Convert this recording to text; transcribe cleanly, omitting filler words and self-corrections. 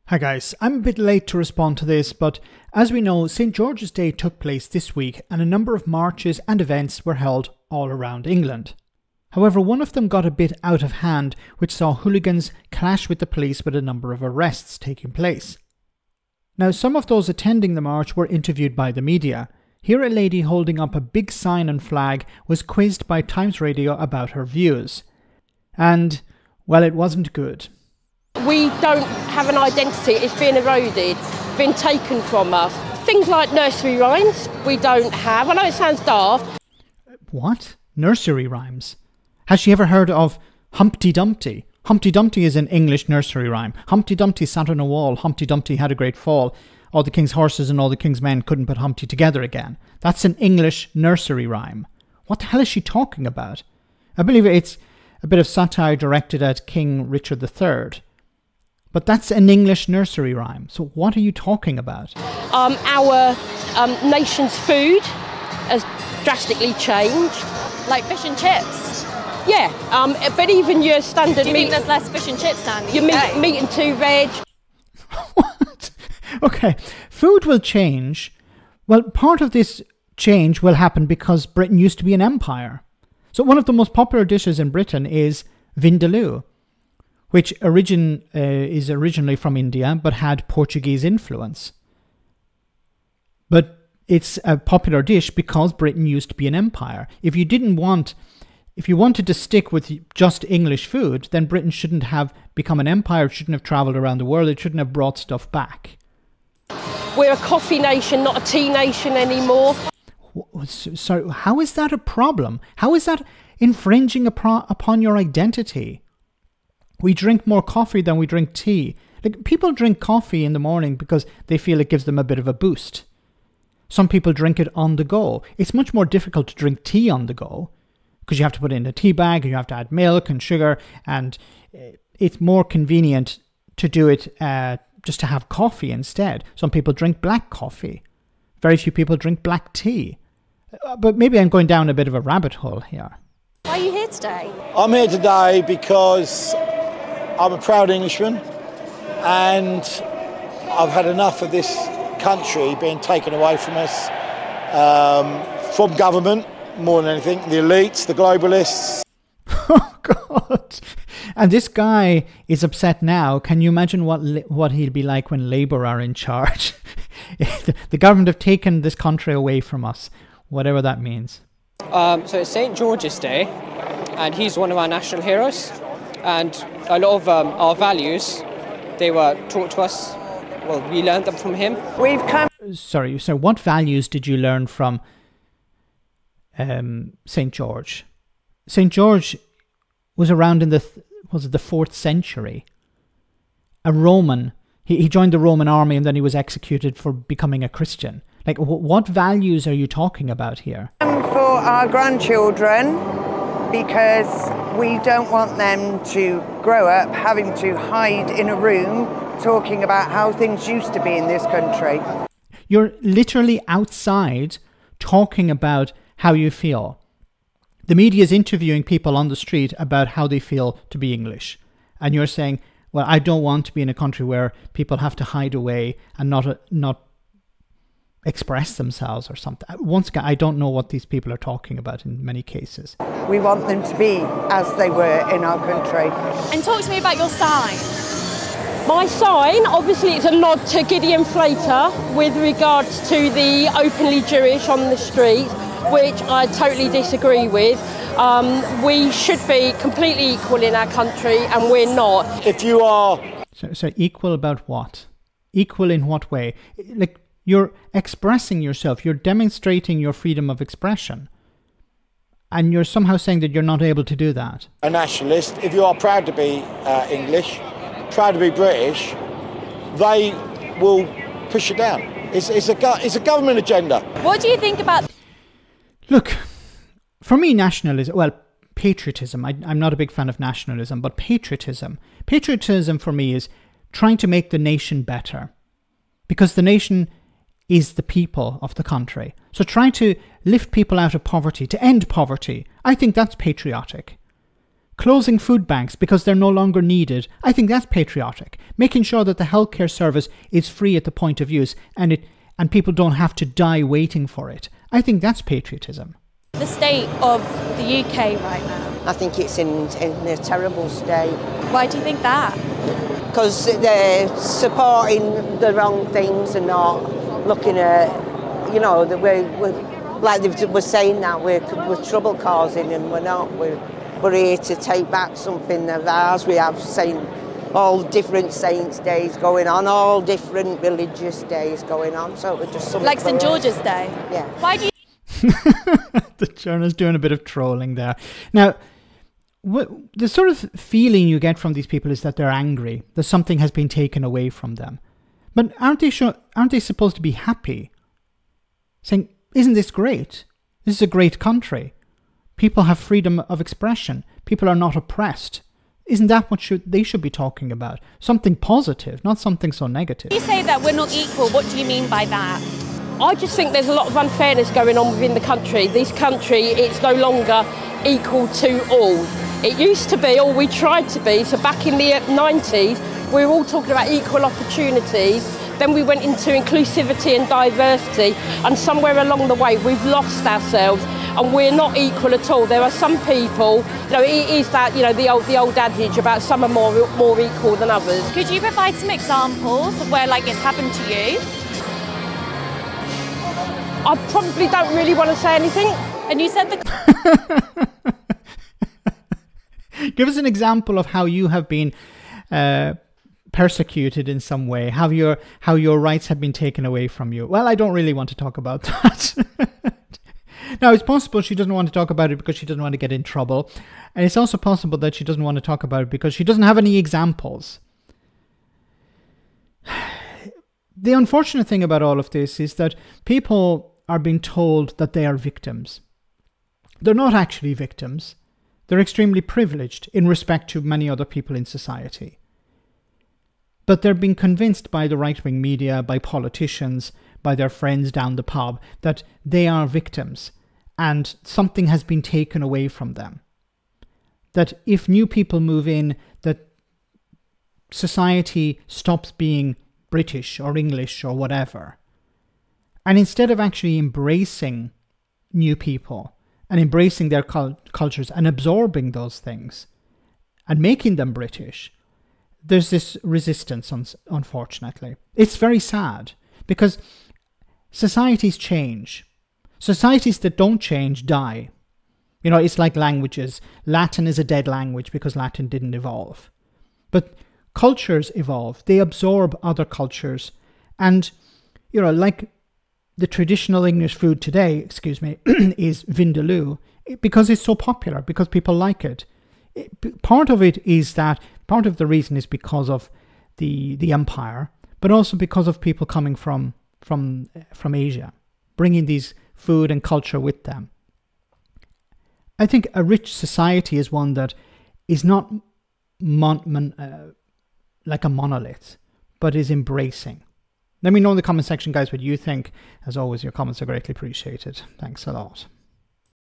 Hi guys, I'm a bit late to respond to this, but as we know, St. George's Day took place this week and a number of marches and events were held all around England. However, one of them got a bit out of hand, which saw hooligans clash with the police with a number of arrests taking place. Now, some of those attending the march were interviewed by the media. Here a lady holding up a big sign and flag was quizzed by Times Radio about her views. And, well, it wasn't good. We don't have an identity, it's been eroded, been taken from us. Things like nursery rhymes, we don't have. I know it sounds daft. What? Nursery rhymes? Has she ever heard of Humpty Dumpty? Humpty Dumpty is an English nursery rhyme. Humpty Dumpty sat on a wall, Humpty Dumpty had a great fall. All the king's horses and all the king's men couldn't put Humpty together again. That's an English nursery rhyme. What the hell is she talking about? I believe it's a bit of satire directed at King Richard III. But that's an English nursery rhyme. So what are you talking about? Our nation's food has drastically changed. Like fish and chips? Yeah, but even your standard Do you meat... think there's less fish and chips now in the Your UK? meat and two veg. What? Okay, food will change. Well, part of this change will happen because Britain used to be an empire. So one of the most popular dishes in Britain is vindaloo, which is originally from India but had Portuguese influence. But it's a popular dish because Britain used to be an empire. If you wanted to stick with just English food, then Britain shouldn't have become an empire, it shouldn't have travelled around the world, it shouldn't have brought stuff back. We're a coffee nation, not a tea nation anymore. So how is that a problem? How is that infringing upon your identity? We drink more coffee than we drink tea. Like, people drink coffee in the morning because they feel it gives them a bit of a boost. Some people drink it on the go. It's much more difficult to drink tea on the go because you have to put it in a tea bag, and you have to add milk and sugar, and it's more convenient to do it just to have coffee instead. Some people drink black coffee. Very few people drink black tea. But maybe I'm going down a bit of a rabbit hole here. Why are you here today? I'm here today because I'm a proud Englishman, and I've had enough of this country being taken away from us, from government more than anything, the elites, the globalists. Oh God! And this guy is upset now. Can you imagine what he'll be like when Labour are in charge? The government have taken this country away from us, whatever that means. So it's St. George's Day, and he's one of our national heroes. And a lot of our values, they were taught to us. Well, we learned them from him. Sorry, so what values did you learn from St. George? St. George was around in the 4th century. A Roman. He joined the Roman army and then he was executed for becoming a Christian. Like, what values are you talking about here? For our grandchildren, because we don't want them to grow up having to hide in a room talking about how things used to be in this country. You're literally outside talking about how you feel. The media is interviewing people on the street about how they feel to be English. And you're saying, well, I don't want to be in a country where people have to hide away and not express themselves or something. Once again, I don't know what these people are talking about in many cases. We want them to be as they were in our country. And talk to me about your sign. My sign, obviously it's a nod to Gideon Flater with regards to the openly Jewish on the street, which I totally disagree with. We should be completely equal in our country, and we're not. If you are... So equal about what? Equal in what way? Like, you're expressing yourself, you're demonstrating your freedom of expression. And you're somehow saying that you're not able to do that. A nationalist, if you are proud to be English, proud to be British, they will push you down. It's a government agenda. What do you think about... Look, for me, nationalism, well, patriotism, I'm not a big fan of nationalism, but patriotism for me is trying to make the nation better. Because the nation is the people of the country. So trying to lift people out of poverty, to end poverty, I think that's patriotic. Closing food banks because they're no longer needed, I think that's patriotic. Making sure that the healthcare service is free at the point of use and people don't have to die waiting for it, I think that's patriotism. The state of the UK right now. I think it's in a terrible state. Why do you think that? Because they're supporting the wrong things and not looking at, you know, that we're like they were saying that we're trouble causing, and we're not. We're here to take back something of ours. We have all different saints' days going on, all different religious days going on. So we're just something like St George's Day. Yeah. Why do you? The journalist doing a bit of trolling there. Now, the sort of feeling you get from these people is that they're angry, that something has been taken away from them. But aren't they supposed to be happy? Saying, isn't this great? This is a great country. People have freedom of expression. People are not oppressed. Isn't that what they should be talking about? Something positive, not something so negative. You say that we're not equal. What do you mean by that? I just think there's a lot of unfairness going on within the country. This country, it's no longer equal to all. It used to be, or we tried to be, so back in the 90s, we were all talking about equal opportunities. Then we went into inclusivity and diversity, and somewhere along the way we've lost ourselves and we're not equal at all. There are some people, you know, it is that, you know, the old adage about some are more equal than others. Could you provide some examples of where like it's happened to you? I probably don't really want to say anything. And you said the... Give us an example of how you have been persecuted in some way, how your rights have been taken away from you. Well, I don't really want to talk about that. Now, it's possible she doesn't want to talk about it because she doesn't want to get in trouble. And it's also possible that she doesn't want to talk about it because she doesn't have any examples. The unfortunate thing about all of this is that people are being told that they are victims. They're not actually victims. They're extremely privileged in respect to many other people in society. But they're being convinced by the right-wing media, by politicians, by their friends down the pub, that they are victims and something has been taken away from them. That if new people move in, that society stops being British or English or whatever. And instead of actually embracing new people and embracing their cultures and absorbing those things and making them British, there's this resistance, unfortunately. It's very sad because societies change. Societies that don't change die. You know, it's like languages. Latin is a dead language because Latin didn't evolve. But cultures evolve. They absorb other cultures. And, you know, like the traditional English food today, is vindaloo because it's so popular, because people like it. Part of it is that, part of the reason is because of the empire, but also because of people coming from Asia, bringing these food and culture with them. I think a rich society is one that is not like a monolith, but is embracing. Let me know in the comment section, guys, what you think. As always, your comments are greatly appreciated. Thanks a lot.